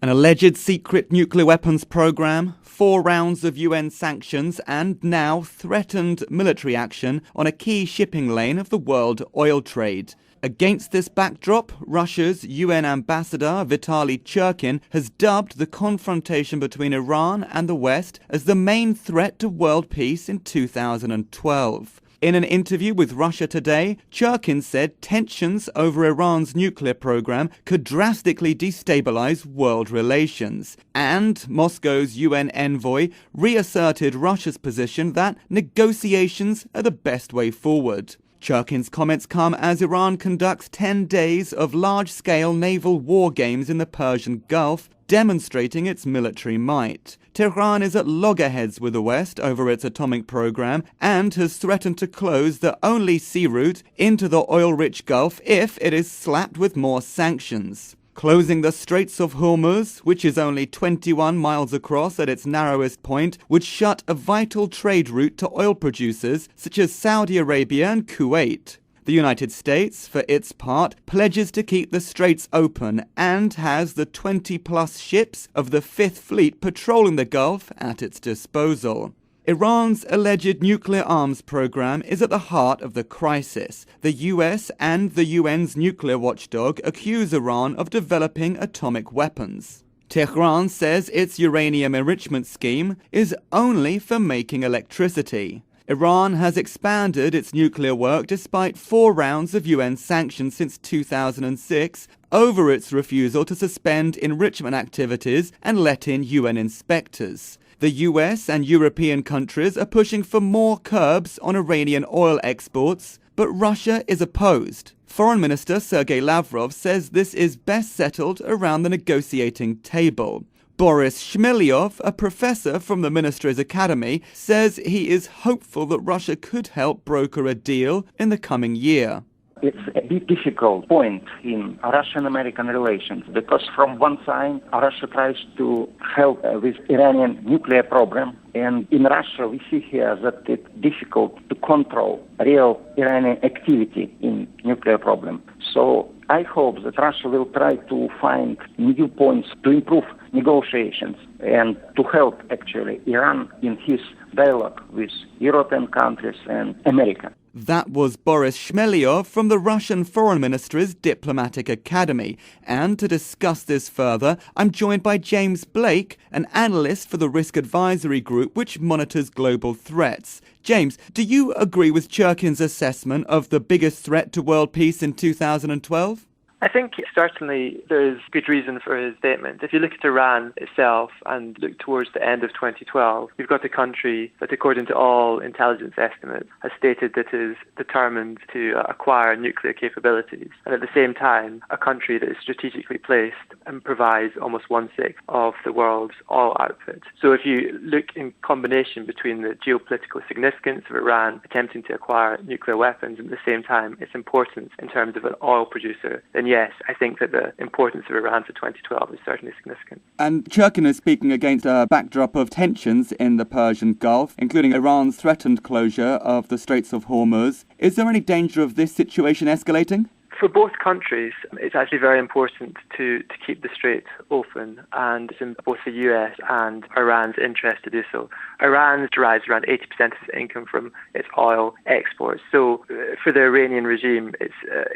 An alleged secret nuclear weapons program, 4 rounds of UN sanctions, and now threatened military action on a key shipping lane of the world oil trade. Against this backdrop, Russia's UN ambassador Vitaly Churkin has dubbed the confrontation between Iran and the West as the main threat to world peace in 2012. In an interview with Russia Today, Churkin said tensions over Iran's nuclear program could drastically destabilize world relations. And Moscow's UN envoy reasserted Russia's position that negotiations are the best way forward. Churkin's comments come as Iran conducts 10 days of large-scale naval war games in the Persian Gulf, demonstrating its military might. Tehran is at loggerheads with the West over its atomic program and has threatened to close the only sea route into the oil-rich Gulf if it is slapped with more sanctions. Closing the Straits of Hormuz, which is only 21 miles across at its narrowest point, would shut a vital trade route to oil producers such as Saudi Arabia and Kuwait. The United States, for its part, pledges to keep the straits open and has the 20-plus ships of the Fifth Fleet patrolling the Gulf at its disposal. Iran's alleged nuclear arms program is at the heart of the crisis. The US and the UN's nuclear watchdog accuse Iran of developing atomic weapons. Tehran says its uranium enrichment scheme is only for making electricity. Iran has expanded its nuclear work despite 4 rounds of UN sanctions since 2006 over its refusal to suspend enrichment activities and let in UN inspectors. The US and European countries are pushing for more curbs on Iranian oil exports, but Russia is opposed. Foreign Minister Sergei Lavrov says this is best settled around the negotiating table. Boris Shmelyov, a professor from the Ministry's Academy, says he is hopeful that Russia could help broker a deal in the coming year. It's a big difficult point in Russian-American relations because from one side, Russia tries to help with Iranian nuclear program, and in Russia we see here that it's difficult to control real Iranian activity in nuclear problem. So I hope that Russia will try to find new points to improve negotiations and to help actually Iran in his dialogue with European countries and America. That was Boris Shmelyov from the Russian Foreign Ministry's Diplomatic Academy. And to discuss this further, I'm joined by James Blake, an analyst for the Risk Advisory Group, which monitors global threats. James, do you agree with Churkin's assessment of the biggest threat to world peace in 2012? I think certainly there is good reason for his statement. If you look at Iran itself and look towards the end of 2012, you've got a country that, according to all intelligence estimates, has stated that it is determined to acquire nuclear capabilities. And at the same time, a country that is strategically placed and provides almost 1/6 of the world's oil output. So if you look in combination between the geopolitical significance of Iran attempting to acquire nuclear weapons and at the same time its importance in terms of an oil producer, then yes, I think that the importance of Iran for 2012 is certainly significant. And Churkin is speaking against a backdrop of tensions in the Persian Gulf, including Iran's threatened closure of the Straits of Hormuz. Is there any danger of this situation escalating? For both countries, it's actually very important to keep the strait open, and it's in both the US and Iran's interest to do so. Iran derives around 80% of its income from its oil exports. So for the Iranian regime, it's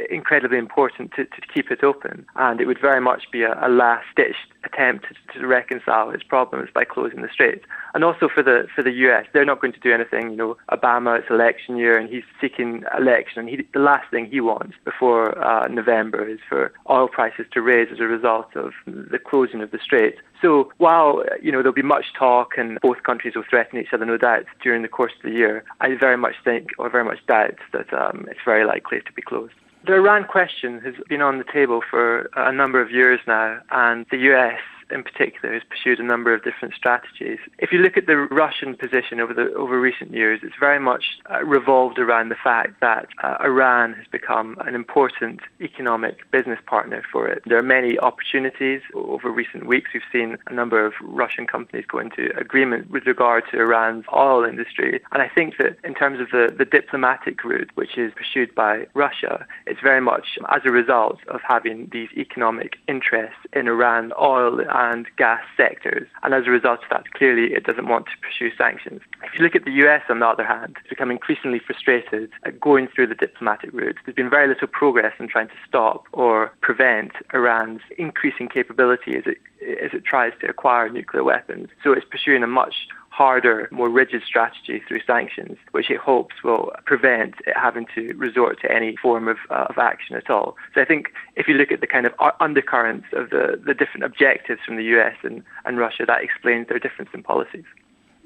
incredibly important to keep it open, and it would very much be a last-ditch attempt to reconcile its problems by closing the straits. And also for the US, they're not going to do anything. Obama, it's election year, and he's seeking election, and the last thing he wants before November is for oil prices to raise as a result of the closing of the strait. So while there'll be much talk and both countries will threaten each other, no doubt, during the course of the year, I very much doubt that it's very likely to be closed. The Iran question has been on the table for a number of years now, and the US in particular has pursued a number of different strategies. If you look at the Russian position over recent years, it's very much revolved around the fact that Iran has become an important economic business partner for it. There are many opportunities. Over recent weeks, we've seen a number of Russian companies go into agreement with regard to Iran's oil industry. And I think that in terms of the diplomatic route, which is pursued by Russia, it's very much as a result of having these economic interests in Iran oil and gas sectors. And as a result of that, clearly it doesn't want to pursue sanctions. If you look at the US, on the other hand, it's become increasingly frustrated at going through the diplomatic route. There's been very little progress in trying to stop or prevent Iran's increasing capability as it tries to acquire nuclear weapons. So it's pursuing a much harder, more rigid strategy through sanctions, which it hopes will prevent it having to resort to any form of action at all. So I think if you look at the kind of undercurrents of the different objectives from the US and Russia, that explains their difference in policies.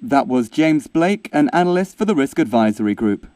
That was James Blake, an analyst for the Risk Advisory Group.